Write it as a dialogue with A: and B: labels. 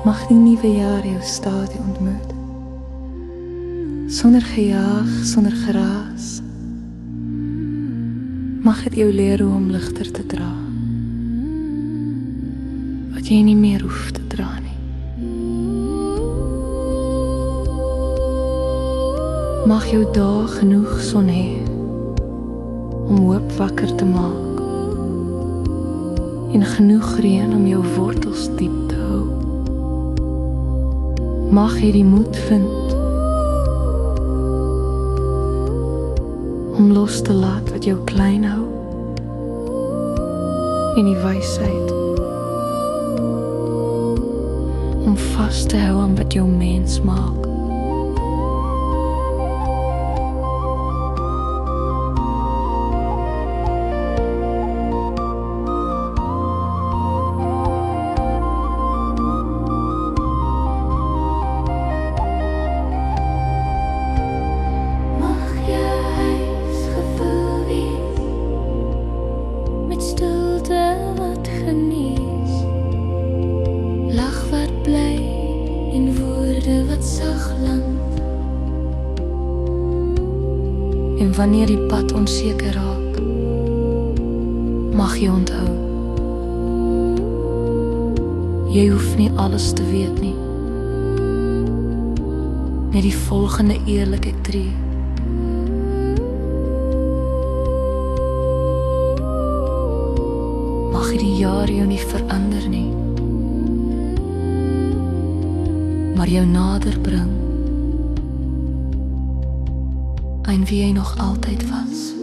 A: Mag die nuwe jaar jou stadie ontmoet, sonder gejaag, sonder geraas. Mag het jou leer hoe om ligter te dra, wat jy nie meer hoef te dra nie. Mag jou dae genoeg son hê om hoop wakker te maak en genoeg reën om jou wortels diep te hou. Mag jy die moed vind om los te laat wat jou klein hou en die wysheid om vas te hou aan wat jou mens maak. En wanneer die pad onseker raak, mag jy onthou, jy hoef nie alles te weet nie. Net die volgende eerlike tree. Mag die jaar jou nie verander nie, maar jou nader bring aan wie jy nog altyd was.